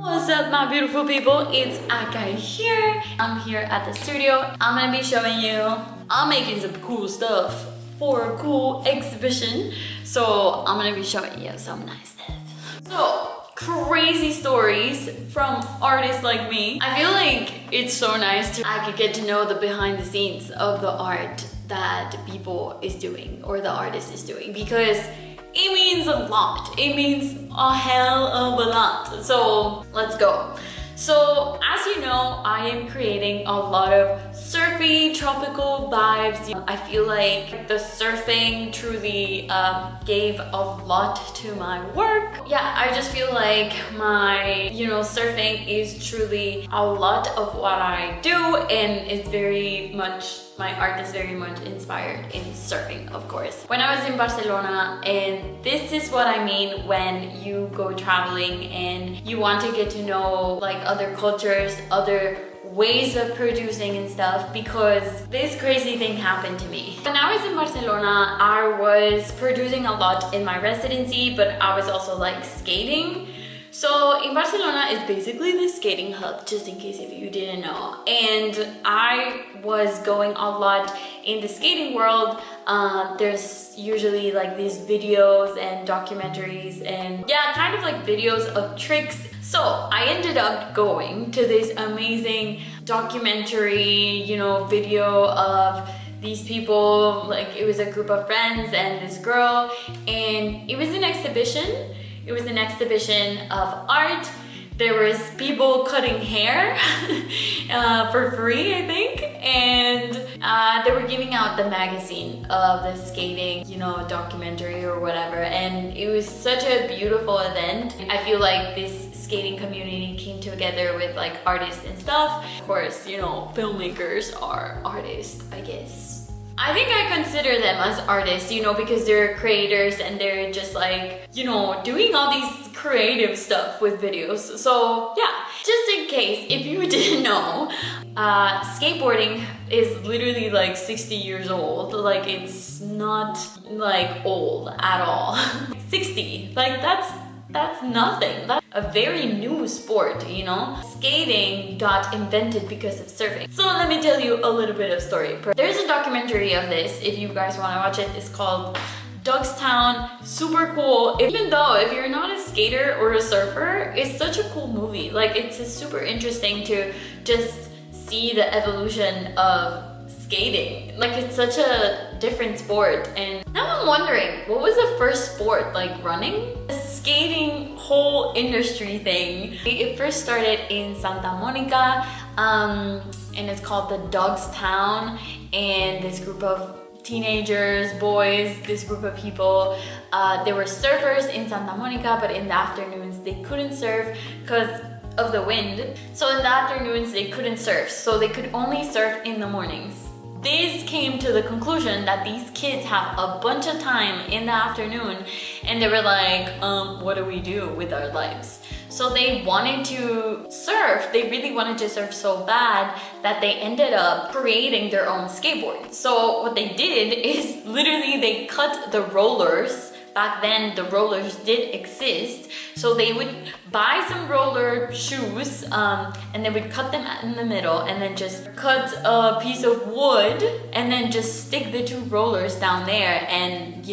What's up my beautiful people, it's Akai here. I'm here at the studio. I'm gonna be showing you, I'm making some cool stuff for a cool exhibition. So I'm gonna be showing you some nice stuff. So crazy stories from artists like me. I feel like it's so nice to I could get to know the behind the scenes of the art that people is doing or the artist is doing, because it means a lot. It means a hell of a lot. So let's go. So as you know, I am creating a lot of surfy, tropical vibes. I feel like the surfing truly gave a lot to my work. Yeah, I just feel like my, surfing is truly a lot of what I do, and it's very much, my art is very much inspired in surfing, of course. When I was in Barcelona, and this is what I mean when you go traveling and you want to get to know like other cultures, other ways of producing and stuff, because this crazy thing happened to me. When I was in Barcelona, I was producing a lot in my residency, but I was also like skating. So in Barcelona is basically the skating hub, just in case if you didn't know. And I was going a lot in the skating world. There's usually like these videos and documentaries and yeah, kind of like videos of tricks. So I ended up going to this amazing documentary, video of these people. Like it was a group of friends and this girl, and it was an exhibition. It was an exhibition of art. There was people cutting hair for free, I think. And they were giving out the magazine of the skating, documentary or whatever. And it was such a beautiful event. I feel like this skating community came together with like artists and stuff. Of course, filmmakers are artists, I guess. I think I consider them as artists, because they're creators and they're just like, doing all these creative stuff with videos. So yeah, just in case, if you didn't know, skateboarding is literally like 60 years old. Like it's not like old at all. 60, like that's nothing. That's a very new sport, Skating got invented because of surfing. So let me tell you a little bit of story. There's a documentary of this, if you guys want to watch it. It's called Dogstown. Super cool. Even though if you're not a skater or a surfer, it's such a cool movie. Like it's super interesting to just see the evolution of skating. Like it's such a different sport. And now I'm wondering, what was the first sport, like running? The skating whole industry thing. It first started in Santa Monica, and it's called the Dogstown. And this group of teenagers, boys, this group of people, they were surfers in Santa Monica, but in the afternoons they couldn't surf because of the wind. So in the afternoons they couldn't surf, so they could only surf in the mornings. This came to the conclusion that these kids have a bunch of time in the afternoon, and they were like, what do we do with our lives? So they wanted to surf. They really wanted to surf so bad that they ended up creating their own skateboard. So what they did is literally they cut the rollers. Back then the rollers did exist, so they would buy some roller shoes and they would cut them in the middle and then just cut a piece of wood and then just stick the two rollers down there and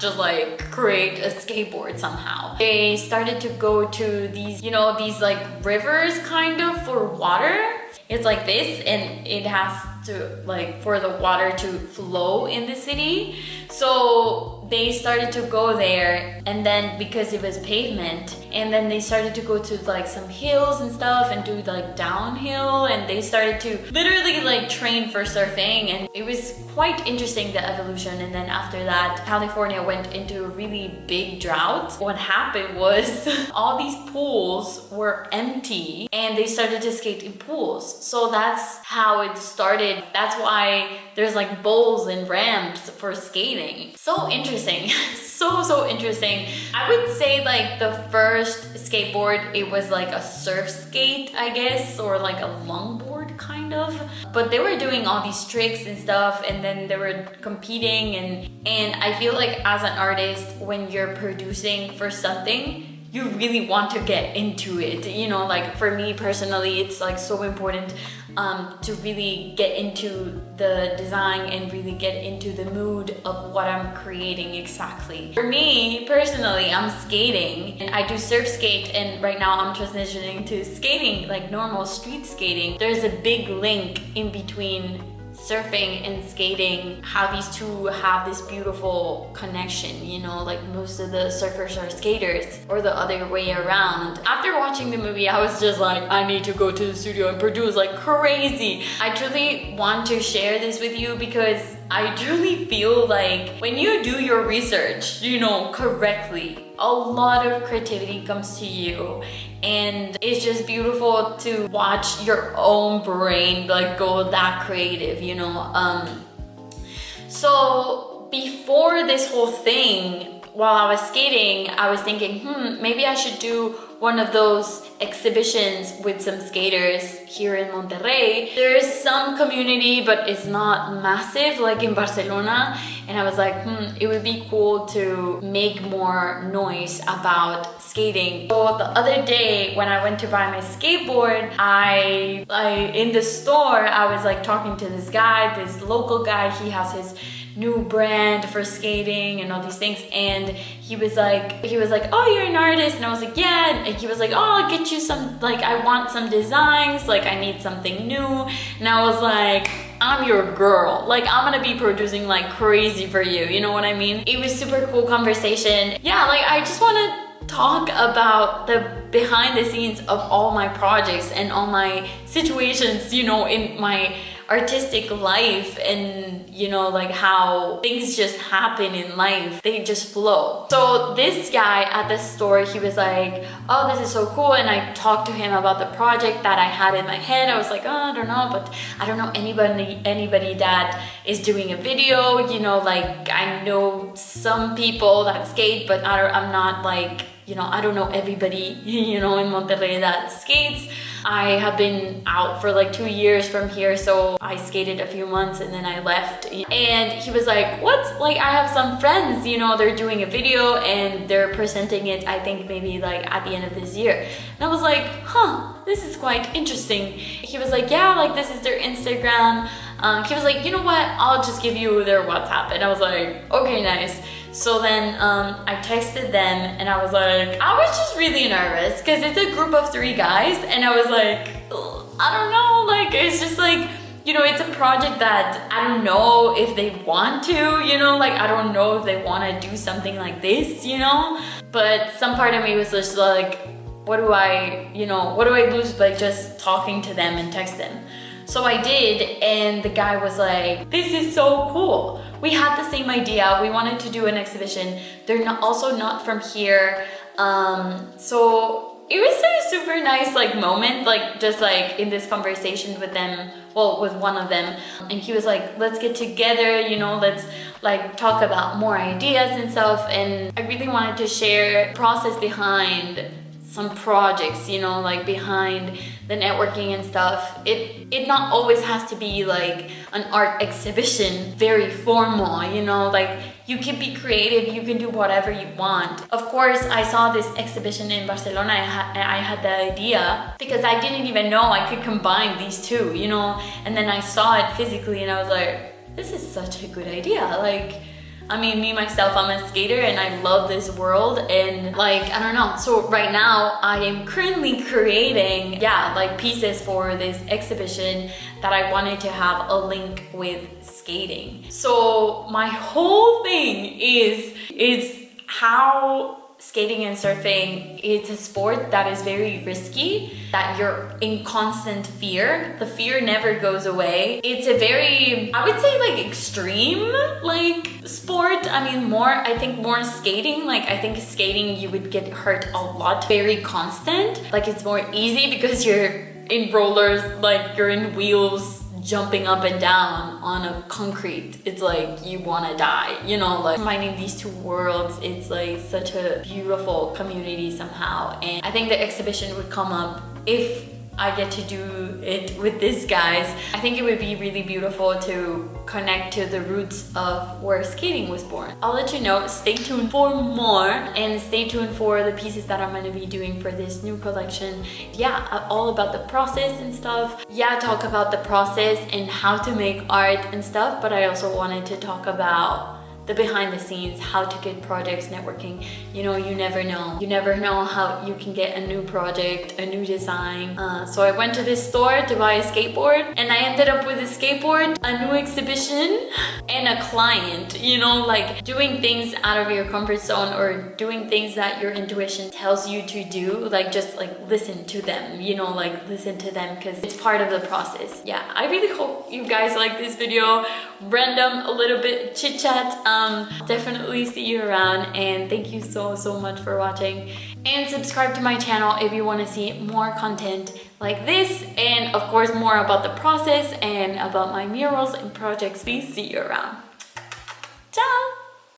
just like create a skateboard somehow. They started to go to these these like rivers kind of for water. It's like this, and it has to like for the water to flow in the city. So they started to go there, and then because it was pavement, and then they started to go to like some hills and stuff and do like downhill, and they started to literally like train for surfing, and it was quite interesting, the evolution. And then after that, California went into a really big drought. What happened was all these pools were empty and they started to skate in pools. So that's how it started. That's why there's like bowls and ramps for skating. So interesting. So interesting. I would say like the first skateboard, it was like a Surfskate, I guess, or like a longboard kind of. But they were doing all these tricks and stuff, and then they were competing, and I feel like as an artist, when you're producing for something, you really want to get into it. You know, like for me personally, it's like so important to really get into the design and really get into the mood of what I'm creating exactly. For me personally, I'm skating and I do surf skate, and right now I'm transitioning to skating, like normal street skating. There's a big link in between surfing and skating, how these two have this beautiful connection, you know, like most of the surfers are skaters or the other way around. After watching the movie, I was just like, I need to go to the studio and produce like crazy. I truly want to share this with you because I truly feel like when you do your research, you know, correctly, a lot of creativity comes to you, and it's just beautiful to watch your own brain like go that creative, you know. So before this whole thing, while I was skating, I was thinking, maybe I should do one of those exhibitions with some skaters here in Monterrey. There's some community, but it's not massive like in Barcelona. And I was like, it would be cool to make more noise about skating. So the other day when I went to buy my skateboard, I in the store, I was like talking to this guy, this local guy. He has his new brand for skating and all these things, and he was like, oh, you're an artist? And I was like, yeah. And he was like, oh, I'll get you some, like, I want some designs, like I need something new. And I was like, I'm your girl, like I'm gonna be producing like crazy for you, you know what I mean? It was super cool conversation. Yeah, like I just want to talk about the behind the scenes of all my projects and all my situations, you know, in my artistic life, and you know, like how things just happen in life, they just flow. So this guy at the store, he was like, oh, this is so cool, and I talked to him about the project that I had in my head. I was like, oh, I don't know, but I don't know anybody that is doing a video, you know, like I know some people that skate, but I'm not like, you know, I don't know everybody, you know, in Monterrey that skates. I have been out for like 2 years from here, so I skated a few months and then I left. And he was like, what? Like I have some friends, you know, they're doing a video and they're presenting it, I think maybe like at the end of this year. And I was like, this is quite interesting. He was like, yeah, like this is their Instagram. He was like, you know what? I'll just give you their WhatsApp. And I was like, okay, nice. So then I texted them and I was like, I was just really nervous because it's a group of 3 guys, and I was like, I don't know, like it's just like, you know, it's a project that I don't know if they want to, you know, like I don't know if they want to do something like this, you know, but some part of me was just like, what do I lose by just talking to them and text them? So I did, and the guy was like, this is so cool. We had the same idea. We wanted to do an exhibition. They're also not from here. So it was a super nice like moment, like just like in this conversation with them, well, with one of them. And he was like, let's get together, you know, let's like talk about more ideas and stuff. And I really wanted to share the process behind some projects, you know, like behind the networking and stuff. It not always has to be like an art exhibition, very formal, you know, like you can be creative, you can do whatever you want. Of course, I saw this exhibition in Barcelona, I had the idea because I didn't even know I could combine these two, you know, and then I saw it physically and I was like, this is such a good idea. Like, I mean, me, myself, I'm a skater and I love this world, and like, I don't know. So right now I am currently creating, like pieces for this exhibition that I wanted to have a link with skating. So my whole thing is how skating and surfing, it's a sport that is very risky, that you're in constant fear. The fear never goes away. It's a very, I would say like extreme like sport. I mean, I think more skating, like I think skating you would get hurt a lot. Very constant, like it's more easy because you're in rollers, like you're in wheels, jumping up and down on a concrete. It's like you want to die, you know, like combining these two worlds. It's like such a beautiful community somehow. And I think the exhibition would come up if I get to do it with these guys. I think it would be really beautiful to connect to the roots of where skating was born. I'll let you know, stay tuned for more, and stay tuned for the pieces that I'm gonna be doing for this new collection. Yeah, all about the process and stuff. Yeah, talk about the process and how to make art and stuff, but I also wanted to talk about the behind the scenes, how to get projects, networking. You know, you never know. You never know how you can get a new project, a new design. So I went to this store to buy a skateboard, and I ended up with a skateboard, a new exhibition, and a client. You know, like doing things out of your comfort zone or doing things that your intuition tells you to do. Like just like listen to them, you know, like listen to them because it's part of the process. Yeah, I really hope you guys like this video. Random, a little bit chit chat. Definitely see you around, and thank you so much for watching, and subscribe to my channel if you want to see more content like this, and of course more about the process and about my murals and projects. Please see you around. Ciao.